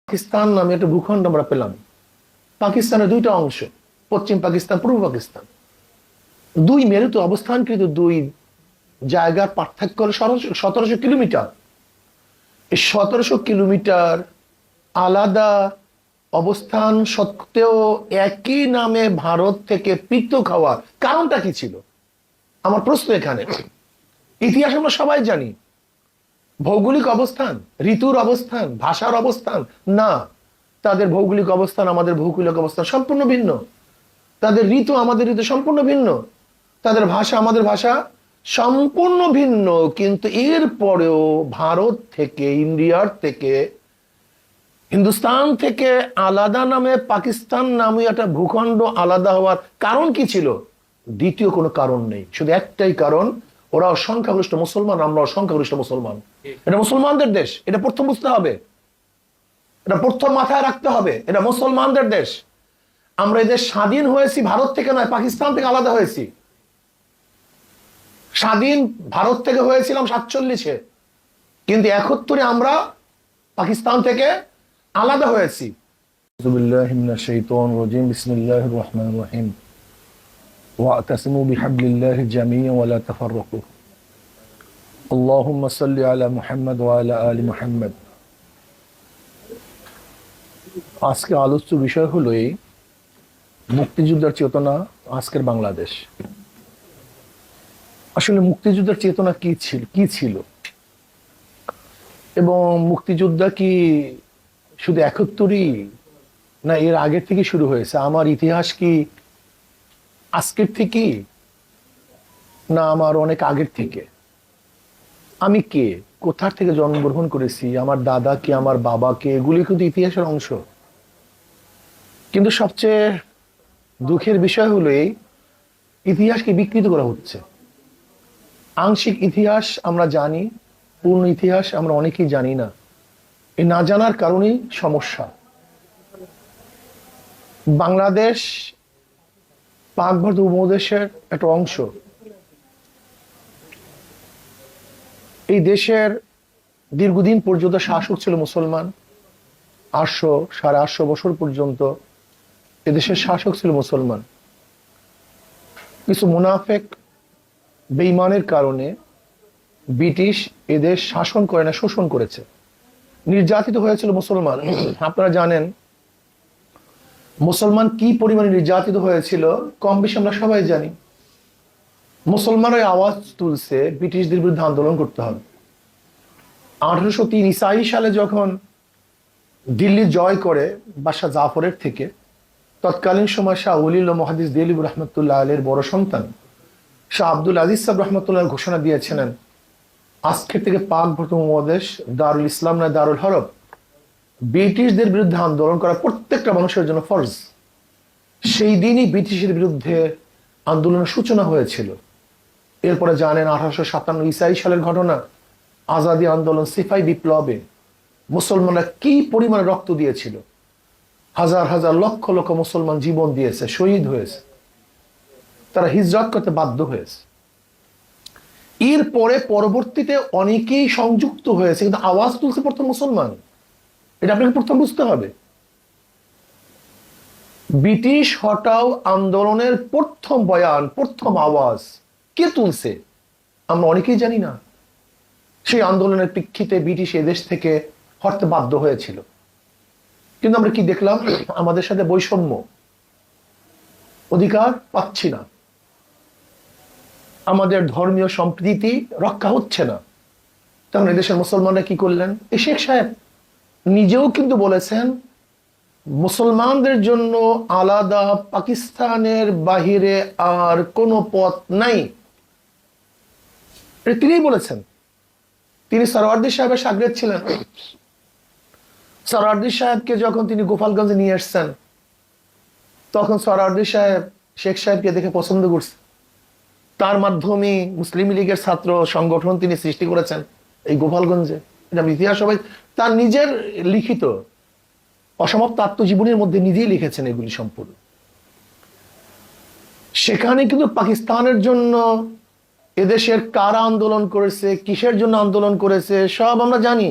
পাকিস্তান নামে একটা ভূখণ্ড আমরা পেলাম। পাকিস্তানের দুইটা অংশ, পশ্চিম পাকিস্তান, পূর্ব পাকিস্তান। দুই মেরুতে অবস্থানকৃত দুই জায়গার পার্থক্য হল 1700 কিলোমিটার। এই 1700 কিলোমিটার আলাদা অবস্থান সত্ত্বেও একই নামে ভারত থেকে পৃথক হওয়ার কারণটা কি ছিল? আমার প্রশ্ন এখানে। ইতিহাস আমরা সবাই জানি, ভৌগোলিক অবস্থান, ঋতুর অবস্থান, ভাষার অবস্থান না। তাদের ভৌগোলিক অবস্থান আমাদের ভৌগোলিক অবস্থান সম্পূর্ণ ভিন্ন, তাদের ঋতু আমাদের ঋতু সম্পূর্ণ ভিন্ন, তাদের ভাষা আমাদের ভাষা সম্পূর্ণ ভিন্ন। কিন্তু এরপরেও ভারত থেকে, ইন্ডিয়ার থেকে, হিন্দুস্তান থেকে আলাদা নামে পাকিস্তান নামে একটা ভূখণ্ড আলাদা হওয়ার কারণ কি ছিল? দ্বিতীয় কোনো কারণ নেই, শুধু একটাই কারণ, ওরা সংখ্যাগরিষ্ঠ মুসলমান, আমরা সংখ্যাগরিষ্ঠ মুসলমান। এটা মুসলমানদের দেশ, এটা প্রথম বুঝতে হবে, এটা প্রথম মাথায় রাখতে হবে। এটা মুসলমানদের দেশ। আমরা এই দেশ স্বাধীন হয়েছি ভারত থেকে নয়, পাকিস্তান থেকে আলাদা হয়েছি। স্বাধীন ভারত থেকে হয়েছিলাম 47-এ, কিন্তু 71-এ আমরা পাকিস্তান থেকে আলাদা হয়েছি। বিসমিল্লাহির রহমানির রহিম। ওয়াতাসিমু বিহাবলিল্লাহি জামিআন ওয়া লা তাফাররাকু। আল্লাহুম্মা সাল্লি আলা মুহাম্মাদ ওয়া আলা আলি মুহাম্মাদ। আজকে আলোচ্য বিষয় হলো এই মুক্তিযুদ্ধের চেতনা, আজকের বাংলাদেশ। আসলে মুক্তিযুদ্ধের চেতনা কি ছিল এবং মুক্তিযুদ্ধ কি শুধু 71-ই না এর আগের থেকে শুরু হয়েছে? আমার ইতিহাস কি আজকের থেকে না আমার অনেক আগের থেকে? আমি কে, কোথা থেকে জন্মগ্রহণ করেছি, আমার দাদা কে, আমার বাবা কে, এগুলি কিন্তু ইতিহাসের অংশ। কিন্তু সবচেয়ে দুঃখের বিষয় হলো এই ইতিহাসকে বিকৃত করা হচ্ছে। আংশিক ইতিহাস আমরা জানি, পূর্ণ ইতিহাস আমরা অনেকেই জানি না। এই না জানার কারণেই সমস্যা। বাংলাদেশ পাক ভারত উপমহাদেশের একটা অংশ। এই দেশের দীর্ঘদিন পর্যন্ত শাসক ছিল মুসলমান। 800-850 বছর পর্যন্ত এদেশের শাসক ছিল মুসলমান। কিছু মুনাফেক বেঈমানের কারণে ব্রিটিশ এদেশ শাসন করে না, শোষণ করেছে, নির্যাতিত হয়েছিল মুসলমান। আপনারা জানেন মুসলমান কি পরিমাণে নির্যাতিত হয়েছিল, কম বেশি আমরা সবাই জানি। মুসলমানরা আওয়াজ তুলছে ব্রিটিশদের বিরুদ্ধে আন্দোলন করতে হবে। 1803 সালে যখন দিল্লি জয় করে বাদশাহ জাফরের থেকে, তৎকালীন সময় শাহ ওলিউল্লাহ মুহাদ্দিস দেহলভী রহমতুল্লাহ আলাইহির বড় সন্তান শাহ আব্দুল আজিজ সাহেব রহমতুল্লাহ ঘোষণা দিয়েছিলেন, আজকে থেকে পাক ভারত উপমহাদেশ দারুল ইসলাম নয় দারুল হরব। ব্রিটিশদের বিরুদ্ধে আন্দোলন করা প্রত্যেকটা মানুষের জন্য ফরজ। সেই দিনই ব্রিটিশের বিরুদ্ধে আন্দোলনের সূচনা হয়েছিল। এরপরে জানেন 1857 সালের ঘটনা, আজাদি আন্দোলন, সিপাহী বিপ্লবে মুসলমানরা কি পরিমাণে রক্ত দিয়েছিল। হাজার হাজার লক্ষ লক্ষ মুসলমান জীবন দিয়েছে, শহীদ হয়েছে, তারা হিজরত করতে বাধ্য হয়েছে। এরপরে পরবর্তীতে অনেকেই সংযুক্ত হয়েছে, কিন্তু আওয়াজ তুলছে প্রথম মুসলমান। এটা আপনাকে প্রথম বুঝতে হবে। ব্রিটিশ হটাও আন্দোলনের প্রথম বয়ান, প্রথম আওয়াজ কে তুলছে আমরা অনেকেই জানি না। সেই আন্দোলনের প্রেক্ষিতে ব্রিটিশ এদেশ থেকে হটতে বাধ্য হয়েছিল। কিন্তু আমরা কি দেখলাম? আমাদের সাথে বৈষম্য, অধিকার পাচ্ছি না, আমাদের ধর্মীয় সম্প্রীতি রক্ষা হচ্ছে না। তখন এদেশের মুসলমানরা কি করলেন? এই শেখ সাহেব নিজেও কিন্তু বলেছেন মুসলমানদের জন্য আলাদা পাকিস্তানের বাহিরে আর কোনো পথ নাই। তিনিই বলেছেন। তিনি সরওয়ার্দী সাহেবের শাগরেদ ছিলেন। সরওয়ার্দী সাহেবকে যখন তিনি গোপালগঞ্জে নিয়ে এসছেন, তখন সরওয়ার্দী সাহেব শেখ সাহেবকে দেখে পছন্দ করছে। তার মাধ্যমে মুসলিম লীগের ছাত্র সংগঠন তিনি সৃষ্টি করেছেন এই গোপালগঞ্জে। এটা ইতিহাস সবাই, তার নিজের লিখিত অসমাপ্ত আত্মজীবনীর মধ্যে নিজেই লিখেছেন এগুলি সম্পূর্ণ। সেখানে কিন্তু পাকিস্তানের জন্য এদেশের কারা আন্দোলন করেছে, কিসের জন্য আন্দোলন করেছে, সব আমরা জানি।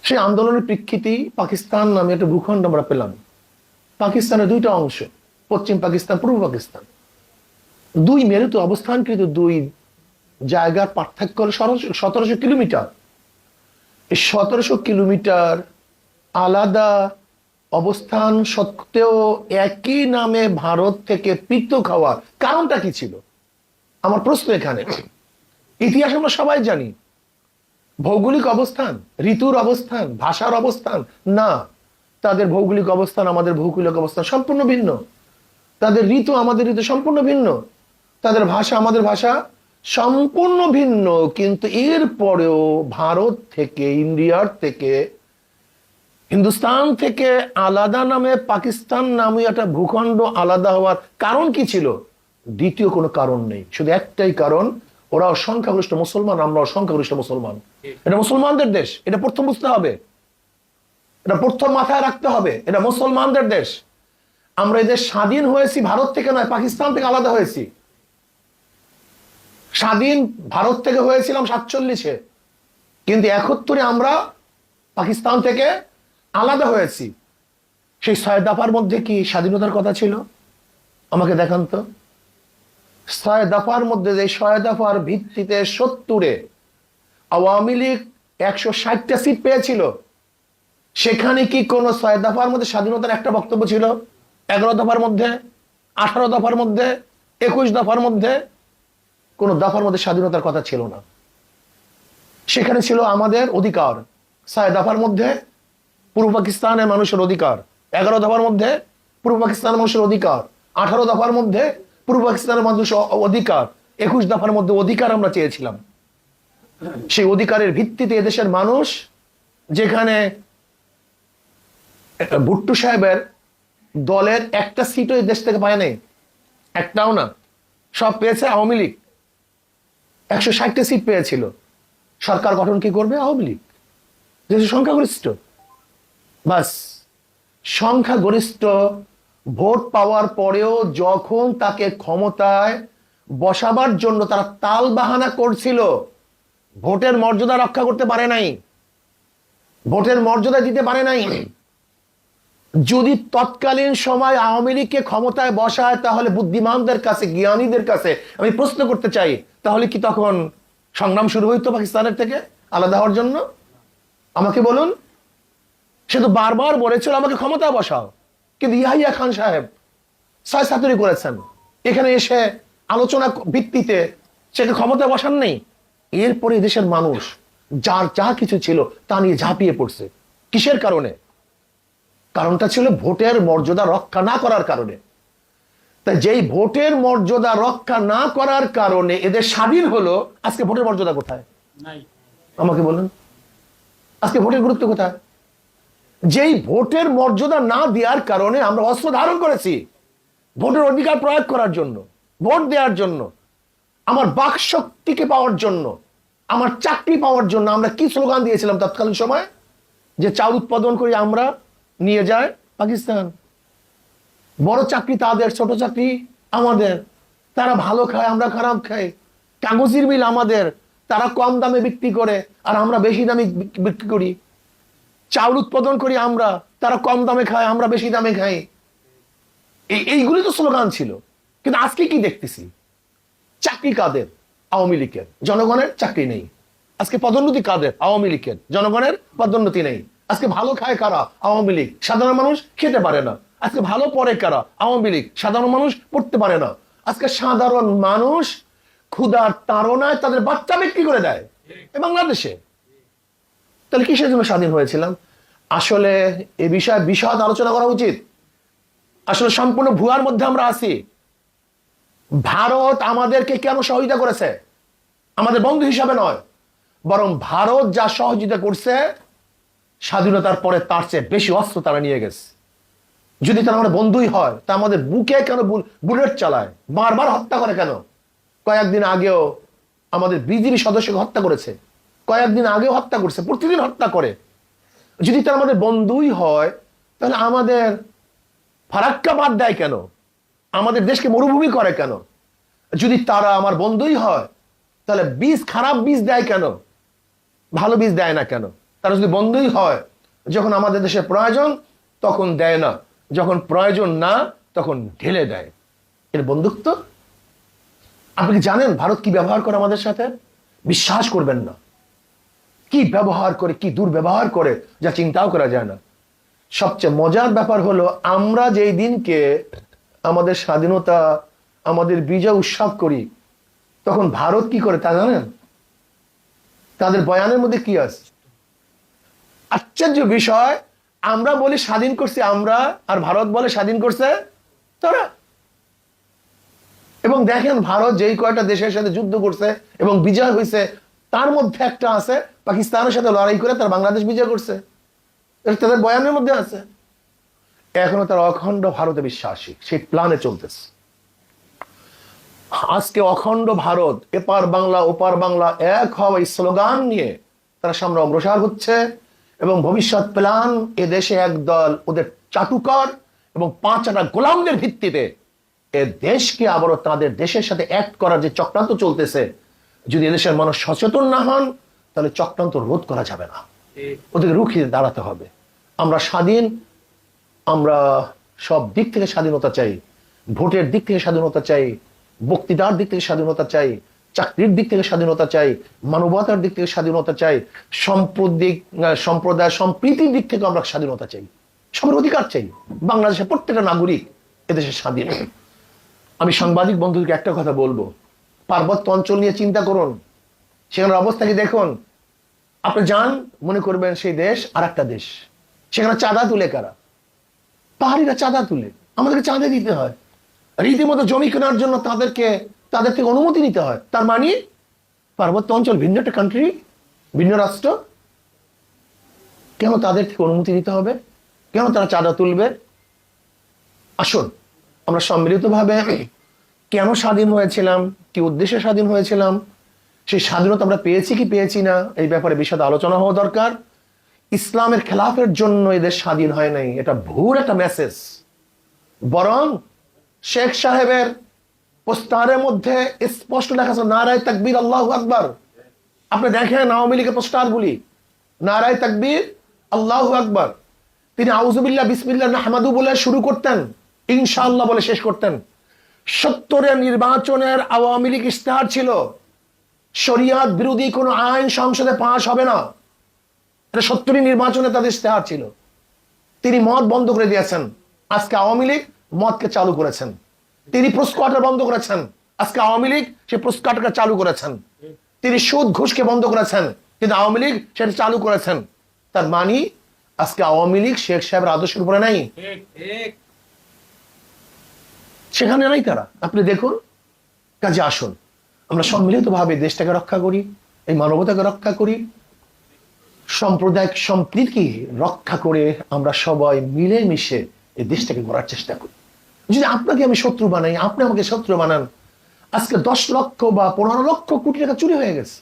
সেই আন্দোলনের প্রেক্ষিতেই পাকিস্তান নামে একটা ভূখণ্ড আমরা পেলাম। পাকিস্তানের দুইটা অংশ, পশ্চিম পাকিস্তান, পূর্ব পাকিস্তান। দুই মেরুতে অবস্থানকৃত দুই জায়গার পার্থক্য হল 1700 কিলোমিটার। এই 1700 কিলোমিটার আলাদা অবস্থান সত্ত্বেও একই নামে ভারত থেকে পৃথক হওয়ার কারণটা কি ছিল? আমার প্রশ্ন এখানে। ইতিহাস আমরা সবাই জানি, ভৌগোলিক অবস্থান, ঋতুর অবস্থান, ভাষার অবস্থান না। তাদের ভৌগোলিক অবস্থান আমাদের ভৌগোলিক অবস্থান সম্পূর্ণ ভিন্ন, তাদের ঋতু আমাদের ঋতু সম্পূর্ণ ভিন্ন, তাদের ভাষা আমাদের ভাষা সম্পূর্ণ ভিন্ন। কিন্তু এর পরেও ভারত থেকে, ইন্ডিয়ার থেকে, হিন্দুস্তান থেকে আলাদা নামে পাকিস্তান নামে একটা ভূখণ্ড আলাদা হওয়ার কারণ কি ছিল? দ্বিতীয় কোনো কারণ নেই, শুধু একটাই কারণ, ওরা সংখ্যাগরিষ্ঠ মুসলমান, আমরা সংখ্যাগরিষ্ঠ মুসলমান। এটা মুসলমানদের দেশ, এটা প্রথম বুঝতে হবে, এটা প্রথম মাথায় রাখতে হবে। এটা মুসলমানদের দেশ। আমরা এদের স্বাধীন হয়েছি ভারত থেকে নয়, পাকিস্তান থেকে আলাদা হয়েছি। স্বাধীন ভারত থেকে হয়েছিলাম 47-এ, কিন্তু 71-এ আমরা পাকিস্তান থেকে আলাদা হয়েছি। সেই 6 দফার মধ্যে কি স্বাধীনতার কথা ছিল? আমাকে দেখান তো। 6 দফার মধ্যে, যে 6 দফার ভিত্তিতে 70-এ আওয়ামী লীগ 160টা সিট পেয়েছিল, সেখানে কি কোন 6 দফার মধ্যে স্বাধীনতার একটা বক্তব্য ছিল? 11 দফার মধ্যে, 18 দফার মধ্যে, 21 দফার মধ্যে কোন দফার মধ্যে স্বাধীনতার কথা ছিল না। সেখানে ছিল আমাদের অধিকার। 6 দফার মধ্যে পূর্ব পাকিস্তানের মানুষের অধিকার, 11 দফার মধ্যে পূর্ব পাকিস্তানের মানুষের অধিকার, 18 দফার মধ্যে পূর্ব পাকিস্তানের মানুষের অধিকার, 21 দফার মধ্যে অধিকার আমরা চেয়েছিলাম। সেই অধিকারের ভিত্তিতে এদেশের মানুষ, যেখানে ভুট্টো সাহেবের দলের একটা সিটও এই দেশ থেকে পায় নাই, একটাও না, সব পেয়েছে আওয়ামী লীগ। 160টা সিট পেয়েছিল। সরকার গঠন কি করবে? আওয়ামী লীগ, দেশের সংখ্যাগরিষ্ঠ। বাস, সংখ্যাগরিষ্ঠ ভোট পাওয়ার পরেও যখন তাকে ক্ষমতায় বসাবার জন্য তারা তাল বাহানা করছিল, ভোটের মর্যাদা রক্ষা করতে পারে নাই, ভোটের মর্যাদা দিতে পারে নাই। যদি তৎকালীন সময় আওয়ামী লীগকে ক্ষমতায় বসায়, তাহলে বুদ্ধিমানদের কাছে, জ্ঞানীদের কাছে আমি প্রশ্ন করতে চাই, তাহলে কি তখন সংগ্রাম শুরু হইতো পাকিস্তানের থেকে আলাদা হওয়ার জন্য? আমাকে বলুন। সে তো বারবার বলেছিল আমাকে ক্ষমতায় বসাও, কিন্তু ইয়াহিয়া খান সাহেব 6-7 করেছেন, এখানে এসে আলোচনা ভিত্তিতে সেকে ক্ষমতায় বসান নেই। এরপরে দেশের মানুষ যার যা কিছু ছিল তা নিয়ে ঝাঁপিয়ে পড়ছে। কিসের কারণে? কারণটা ছিল ভোটের মর্যাদা রক্ষা না করার কারণে। তাই যেই ভোটের মর্যাদা রক্ষা না করার কারণে এদের স্বাধীন হলো, আজকে ভোটের মর্যাদা কোথায়? আমাকে বলুন, আজকে ভোটের গুরুত্ব কোথায়? যেই ভোটের মর্যাদা না দেওয়ার কারণে আমরা অস্ত্র ধারণ করেছি ভোটের অধিকার প্রয়োগ করার জন্য, ভোট দেওয়ার জন্য, আমার বাক শক্তিকে পাওয়ার জন্য, আমার চাকরি পাওয়ার জন্য। আমরা কি স্লোগান দিয়েছিলাম তৎকালীন সময়? যে চাল উৎপাদন করি আমরা, নিয়ে যায় পাকিস্তান। বড় চাকরি তাদের, ছোট চাকরি আমাদের। তারা ভালো খায়, আমরা খারাপ খাই। কাগজের মিল আমাদের, তারা কম দামে বিক্রি করে আর আমরা বেশি দামে বিক্রি করি। চাউল উৎপাদন করি আমরা, তারা কম দামে খায়, আমরা বেশি দামে খাই। এইগুলি তো স্লোগান ছিল। কিন্তু আজকে কি দেখতেছি? চাকরি কাদের? আওয়ামী লীগের। জনগণের চাকরি নেই। আজকে পদোন্নতি কাদের? আওয়ামী লীগের। জনগণের পদোন্নতি নেই। আজকে ভালো খায় কারা? আওয়ামী লীগ। সাধারণ মানুষ খেতে পারে না। আজকে ভালো পড়ে কারা? আওয়ামী লীগ। সাধারণ মানুষ পড়তে পারে না। আজকে সাধারণ মানুষ ক্ষুধার তাড়নায় তাদের বাচ্চা বিক্রি করে দেয় বাংলাদেশে। তাহলে কিসের জন্য স্বাধীন হয়েছিলাম? আসলে এ বিষয়ে বিশদ আলোচনা করা উচিত। আসলে সম্পূর্ণ ভুয়ার মধ্যে আমরা আছি। ভারত আমাদেরকে কেন সহযোগিতা করেছে? আমাদের বন্ধু হিসাবে নয়, বরং ভারত যা সহযোগিতা করছে স্বাধীনতার পরে তার চেয়ে বেশি অস্ত্র তারা নিয়ে গেছে। যদি তারা আমাদের বন্ধুই হয়, তা আমাদের বুকে কেন বুলেট চালায়, বারবার হত্যা করে কেন? কয়েকদিন আগেও আমাদের বিজিবি সদস্যকে হত্যা করেছে, কয়েকদিন আগেও হত্যা করছে, প্রতিদিন হত্যা করে। যদি তারা আমাদের বন্ধুই হয়, তাহলে আমাদের ফারাক্কা বাদ দেয় কেন? আমাদের দেশকে মরুভূমি করে কেন? যদি তারা আমার বন্ধুই হয়, তাহলে বীজ, খারাপ বীজ দেয় কেন? ভালো বীজ দেয় না কেন? তারা যদি বন্ধুই হয়, যখন আমাদের দেশে প্রয়োজন তখন দেয় না, যখন প্রয়োজন না তখন ঢেলে দেয়। এর বন্ধুত্ব। আপনি কি জানেন ভারত কি ব্যবহার করে আমাদের সাথে? বিশ্বাস করবেন না, কি ব্যবহার করে, কি দুর্ব্যবহার করে, যা চিন্তাও করা যায় না। সবচেয়ে মজার ব্যাপার হলো, আমরা যেই দিনকে আমাদের স্বাধীনতা, আমাদের বিজয় উৎসব করি, তখন ভারত কি করে তা জানেন? তাদের বয়ানের মধ্যে কি আছে? আশ্চর্য বিষয়, আমরা বলি স্বাধীন করছি আমরা, আর ভারত বলে স্বাধীন করছে তারা। এবং দেখেন, ভারত যেই কয়টা দেশের সাথে যুদ্ধ করছে এবং বিজয় হয়েছে, তার মধ্যে একটা আছে পাকিস্তানের সাথে লড়াই করে তার বাংলাদেশ বিজয় করছে, তাদের বয়ানের মধ্যে আছে। এখনো তারা অখণ্ড ভারতে বিশ্বাসী, সেই প্ল্যানে চলতেছে। আজকে অখণ্ড ভারত, এপার বাংলা ওপার বাংলা এক হওয়া, এই স্লোগান নিয়ে তারা সামনে অগ্রসর হচ্ছে। এবং ভবিষ্যৎ প্ল্যান, এ দেশে একদল ওদের চাটুকর এবং 5 আনা গোলামদের ভিত্তিতে এ দেশকে আবারও তাদের দেশের সাথে অ্যাক্ট করার যে চক্রান্ত চলতেছে, যদি এদেশের মানুষ সচেতন না হন, তাহলে চক্রান্ত রোধ করা যাবে না, ওদেরকে রুখে দাঁড়াতে হবে। আমরা স্বাধীন, আমরা সব দিক থেকে স্বাধীনতা চাই। ভোটের দিক থেকে স্বাধীনতা চাই, বক্তৃতার দিক থেকে স্বাধীনতা চাই, চাকরির দিক থেকে স্বাধীনতা চাই, মানবতার দিক থেকে স্বাধীনতা চাই, সম্প্রদায় সম্প্রীতির দিক থেকে আমরা স্বাধীনতা চাই, সবার অধিকার চাই। বাংলাদেশের প্রত্যেকটা নাগরিক এদেশের স্বাধীন। আমি সাংবাদিক বন্ধুদেরকে একটা কথা বলবো, পার্বত্য অঞ্চল নিয়ে চিন্তা করুন, সেখানের অবস্থা কি দেখুন। আপনি যান, মনে করবেন সেই দেশ আর একটা দেশ। সেখানে চাঁদা তুলে কারা? পাহাড়িরা চাঁদা তুলে, আমাদেরকে চাঁদা দিতে হয়। রীতিমতো জমি কেনার জন্য তাদের থেকে অনুমতি নিতে হয়। তার মানে পার্বত্য অঞ্চল ভিন্ন একটা কান্ট্রি, ভিন্ন রাষ্ট্র। কেন তাদের থেকে অনুমতি নিতে হবে? কেন তারা চাঁদা তুলবে? আসুন, আমরা সম্মিলিতভাবে কেন স্বাধীন হয়েছিলাম, কি উদ্দেশ্যে স্বাধীন হয়েছিলাম, সেই স্বাধীনতা আমরা পেয়েছি কি পেয়েছি না, এই ব্যাপারে বিশদ আলোচনা হওয়া দরকার। ইসলামের খেলাফের জন্য এদের স্বাধীন হয় নাই, এটা ভুল একটা মেসেজ। বরং শেখ সাহেবের পোস্টারের মধ্যে স্পষ্ট লেখা আছে নারায়ে তাকবীর আল্লাহু আকবার। আপনি দেখেন আওয়ামী লীগের পোস্টারগুলি, নারায়ে তাকবীর আল্লাহু আকবার। তিনি আউযুবিল্লাহ বিসমিল্লাহ নাহমাদু বলে শুরু করতেন, ইনশাআল্লাহ বলে শেষ করতেন। 70-এর নির্বাচনের আওয়ামী লীগ ইশতেহার ছিল, শরিয়াত বিরোধী কোনো আইন সংসদে পাস হবে না, এটা 70-এর নির্বাচনে তাদের ইশতেহার ছিল। তিনি মদ বন্ধ করে দিয়েছেন, আজকে আওয়ামী লীগ মদকে চালু করেছেন। তিনি প্রস্কোয়াটার বন্ধ করেছেন, আজকে আওয়ামী লীগ সে প্রস্কোয়াটাকে চালু করেছেন। তিনি সুদ ঘুষকে বন্ধ করেছেন, কিন্তু আওয়ামী লীগ সেটা চালু করেছেন। তার মানে আজকে আওয়ামী লীগ শেখ সাহেবের আদর্শের উপরে নাই, সেখানে নাই তারা। আপনি দেখুন, কাজে আসুন আমরা সম্মিলিতভাবে দেশটাকে রক্ষা করি, এই মানবতাকে রক্ষা করি, সাম্প্রদায়িক সম্প্রীতি রক্ষা করে আমরা সবাই মিলেমিশে এই দেশটাকে গড়ার চেষ্টা করি। যদি আপনাকে আমি শত্রু বানাই, আপনি আমাকে শত্রু বানান, আজকে 10 লক্ষ বা 15 লক্ষ কোটি টাকা চুরি হয়ে গেছে।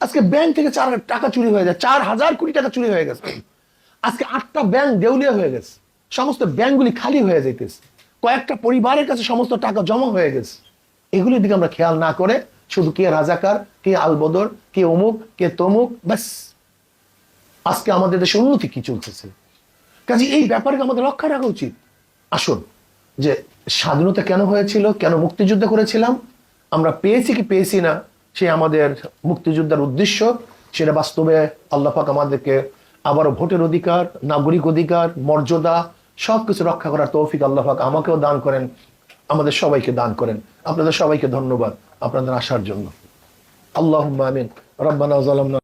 আজকে ব্যাংক থেকে টাকা চুরি হয়ে যায়, 4000 কোটি টাকা চুরি হয়ে গেছে। আজকে 8টা ব্যাংক দেউলিয়া হয়ে গেছে, সমস্ত ব্যাংকগুলি খালি হয়ে যাইতেছে, কয়েকটা পরিবারের কাছে সমস্ত টাকা জমা হয়ে গেছে। এগুলির দিকে আমরা খেয়াল না করে শুধু কে রাজাকার, কে আলবদর, কে অমুক, কে তমুক, ব্যাস। আজকে আমাদের দেশে উন্নতি কি চলতেছে? কাজে এই ব্যাপারকে আমাদের লক্ষ্য রাখা উচিত। আসুন, যে স্বাধীনতা কেন হয়েছিল, কেন মুক্তিযুদ্ধ করেছিলাম, আমরা পেয়েছি কি পেয়েছি না, সে আমাদের মুক্তিযুদ্ধের উদ্দেশ্য, সেটা বাস্তবে আল্লাহ পাক আমাদেরকে আবারও ভোটের অধিকার, নাগরিক অধিকার, মর্যাদা সবকিছু রক্ষা করার তৌফিক আল্লাহ পাক আমাকেও দান করেন, আমাদের সবাইকে দান করেন। আপনাদের সবাইকে ধন্যবাদ আপনাদের আসার জন্য। আল্লাহুম্মা আমিন। রব্বানা যালামনা